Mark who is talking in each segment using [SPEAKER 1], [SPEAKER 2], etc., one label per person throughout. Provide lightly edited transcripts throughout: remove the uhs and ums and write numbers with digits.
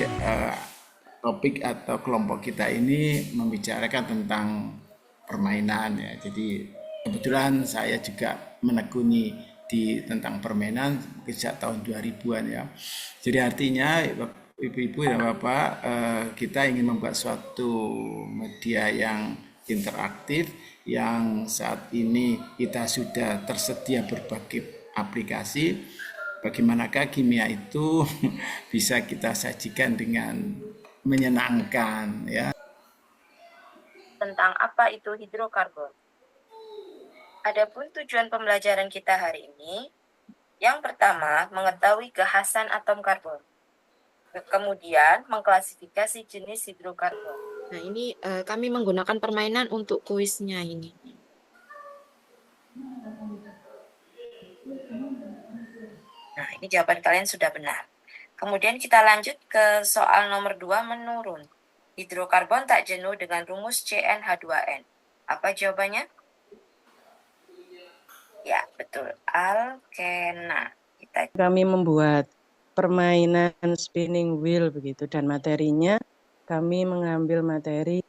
[SPEAKER 1] eh, topik atau kelompok kita ini membicarakan tentang permainan ya. Jadi kebetulan saya juga menekuni di tentang permainan sejak tahun 2000-an ya. Jadi artinya ibu-ibu dan bapak, kita ingin membuat suatu media yang interaktif yang saat ini kita sudah tersedia berbagai aplikasi. Bagaimanakah kimia itu bisa kita sajikan dengan menyenangkan ya.
[SPEAKER 2] Tentang apa itu hidrokarbon. Adapun tujuan pembelajaran kita hari ini, yang pertama mengetahui kekhasan atom karbon. Kemudian mengklasifikasi jenis hidrokarbon.
[SPEAKER 3] Nah, ini kami menggunakan permainan untuk kuisnya ini.
[SPEAKER 2] Nah, ini jawaban kalian sudah benar. Kemudian kita lanjut ke soal nomor 2 menurun. Hidrokarbon tak jenuh dengan rumus CnH2n. Apa jawabannya? Ya, betul. Alkena.
[SPEAKER 4] Kami membuat permainan spinning wheel begitu, dan materinya kami mengambil materi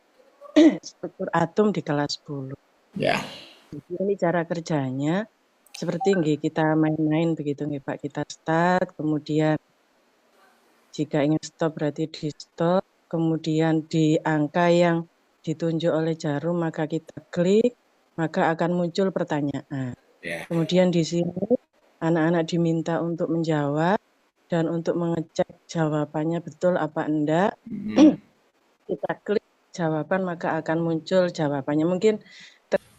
[SPEAKER 4] struktur atom di kelas 10.
[SPEAKER 1] Ya.
[SPEAKER 4] Jadi ini cara kerjanya seperti kita main-main begitu Pak. Kita start, kemudian jika ingin stop berarti di stop, kemudian di angka yang ditunjuk oleh jarum maka kita klik, maka akan muncul pertanyaan.
[SPEAKER 1] Ya.
[SPEAKER 4] Kemudian di sini anak-anak diminta untuk menjawab dan untuk mengecek jawabannya betul apa enggak. Kita klik jawaban maka akan muncul jawabannya. Mungkin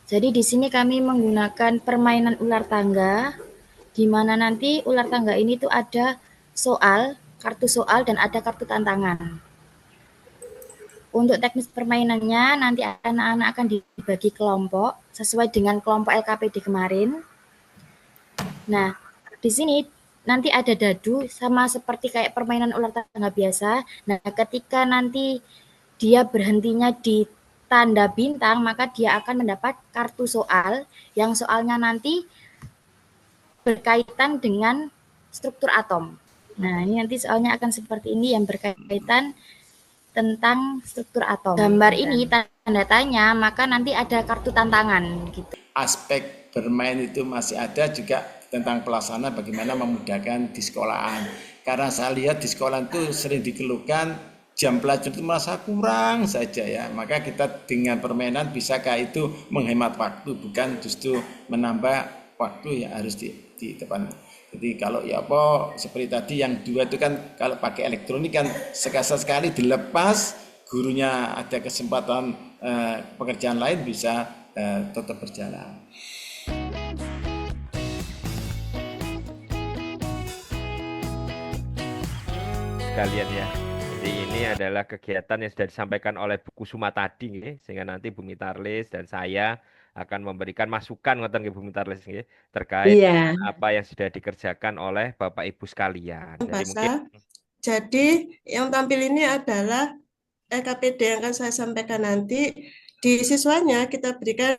[SPEAKER 5] jadi di sini kami menggunakan permainan ular tangga, di mana nanti ular tangga ini tuh ada soal, kartu soal, dan ada kartu tantangan. Untuk teknis permainannya, nanti anak-anak akan dibagi kelompok sesuai dengan kelompok LKPD kemarin. Nah, di sini nanti ada dadu sama seperti kayak permainan ular tangga biasa. Nah, ketika nanti dia berhentinya di tanda bintang, maka dia akan mendapat kartu soal yang soalnya nanti berkaitan dengan struktur atom. Nah, ini nanti soalnya akan seperti ini yang berkaitan tentang struktur atom. Gambar ini tanda tanya, maka nanti ada kartu tantangan gitu.
[SPEAKER 1] Aspek bermain itu masih ada juga tentang pelaksana bagaimana memudahkan di sekolahan. Karena saya lihat di sekolah itu sering dikeluhkan jam pelajaran itu merasa kurang saja ya. Maka kita dengan permainan bisakah itu menghemat waktu, bukan justru menambah waktu yang harus di depan. Jadi kalau ya apa seperti tadi yang 2 itu kan kalau pakai elektronik kan sekali dilepas, gurunya ada kesempatan pekerjaan lain bisa tetap berjalan.
[SPEAKER 6] Sekalian ya. Jadi ini adalah kegiatan yang sudah disampaikan oleh Bu Kusuma tadi, sehingga nanti Bu Mitarlis dan saya akan memberikan masukan ngoten Bu Mitarlis terkait apa yang sudah dikerjakan oleh Bapak Ibu sekalian. Jadi mungkin
[SPEAKER 7] yang tampil ini adalah LKPD yang akan saya sampaikan nanti. Di siswanya kita berikan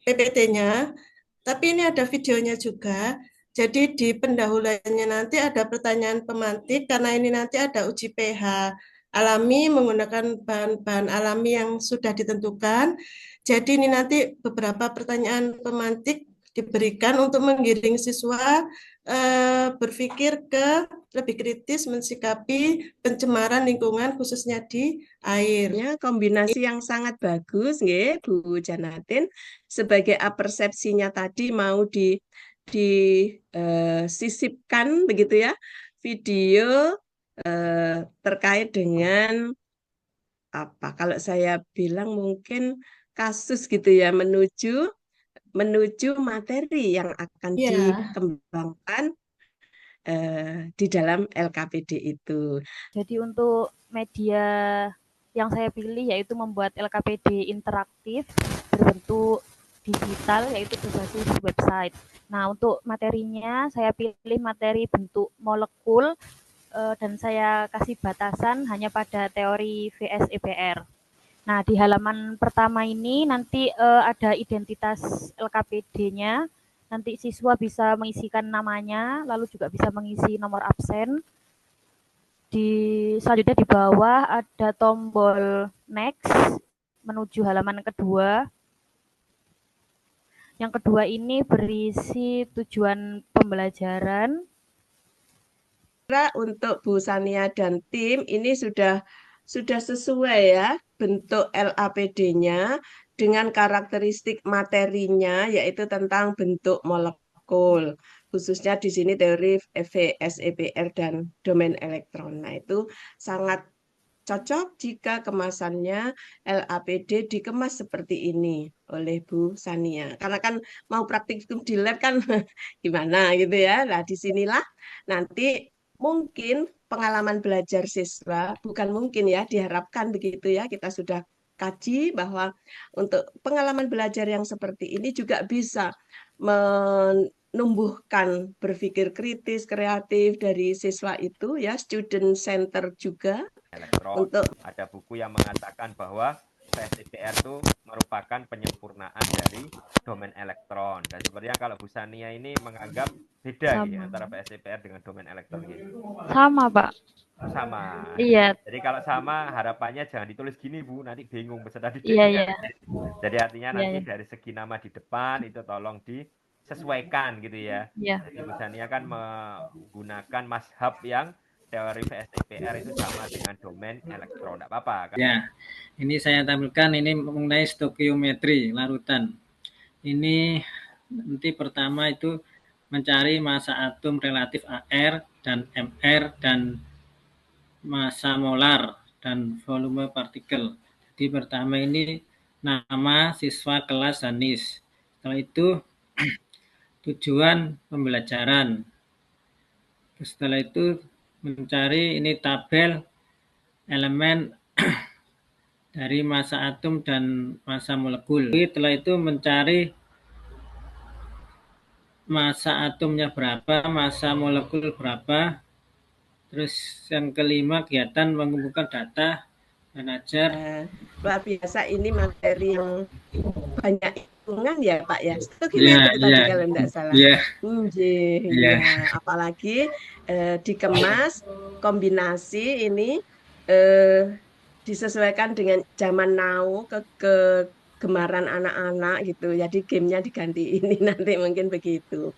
[SPEAKER 7] PPT-nya, tapi ini ada videonya juga. Jadi di pendahuluannya nanti ada pertanyaan pemantik, karena ini nanti ada uji pH alami menggunakan bahan-bahan alami yang sudah ditentukan. Jadi ini nanti beberapa pertanyaan pemantik diberikan untuk menggiring siswa berpikir ke lebih kritis mensikapi pencemaran lingkungan khususnya di air.
[SPEAKER 4] Kombinasi yang sangat bagus Bu Janatin, sebagai persepsinya tadi mau disisipkan begitu ya video terkait dengan apa, kalau saya bilang mungkin kasus gitu ya, menuju materi yang akan dikembangkan di dalam LKPD itu.
[SPEAKER 8] Jadi untuk media yang saya pilih yaitu membuat LKPD interaktif berbentuk digital, yaitu berbasis website. Nah, untuk materinya saya pilih materi bentuk molekul dan saya kasih batasan hanya pada teori VSEPR. Nah, di halaman pertama ini nanti ada identitas LKPD-nya. Nanti siswa bisa mengisikan namanya, lalu juga bisa mengisi nomor absen. selanjutnya di bawah ada tombol next menuju halaman kedua. Yang kedua ini berisi tujuan pembelajaran.
[SPEAKER 7] Untuk Bu Sania dan tim ini sudah sesuai ya bentuk LAPD-nya dengan karakteristik materinya yaitu tentang bentuk molekul. Khususnya di sini teori VSEPR dan domain elektron. Nah, itu sangat cocok jika kemasannya LAPD dikemas seperti ini oleh Bu Sania. Karena kan mau praktikum di lab kan gimana gitu ya. Nah, disinilah nanti mungkin pengalaman belajar siswa, bukan mungkin ya, diharapkan begitu ya, kita sudah kaji bahwa untuk pengalaman belajar yang seperti ini juga bisa menumbuhkan berpikir kritis, kreatif dari siswa itu ya, student center juga.
[SPEAKER 6] Elektron. Ada buku yang mengatakan bahwa VSEPR itu merupakan penyempurnaan dari domain elektron. Dan sebenarnya kalau Bu Sania ini menganggap beda gitu, antara VSEPR dengan domain elektron gitu.
[SPEAKER 8] Sama, Pak.
[SPEAKER 6] Sama.
[SPEAKER 8] Iya.
[SPEAKER 6] Jadi kalau sama harapannya jangan ditulis gini Bu, nanti bingung peserta didiknya.
[SPEAKER 8] Iya, iya.
[SPEAKER 6] Jadi artinya nanti dari segi nama di depan itu tolong disesuaikan gitu ya.
[SPEAKER 8] Iya.
[SPEAKER 6] Jadi Bu Sania kan menggunakan mazhab yang teori VSEPR itu sama dengan domain elektron, tidak apa-apa kan?
[SPEAKER 9] Ya, ini saya tampilkan ini mengenai stokiometri larutan. Ini nanti pertama itu mencari massa atom relatif AR dan MR dan massa molar dan volume partikel. Jadi pertama ini nama siswa kelas Hanis. Setelah itu tujuan pembelajaran. Setelah itu mencari ini tabel elemen dari massa atom dan massa molekul. Setelah itu mencari massa atomnya berapa, massa molekul berapa. Terus yang kelima kegiatan mengumpulkan data dan ajar.
[SPEAKER 7] Luar biasa, ini materi yang banyak hitungan ya Pak ya. Stokiometri tadi kalau tidak salah. Ya, apalagi dikemas kombinasi ini disesuaikan dengan zaman now kegemaran anak-anak gitu. Jadi gamenya diganti ini nanti mungkin begitu.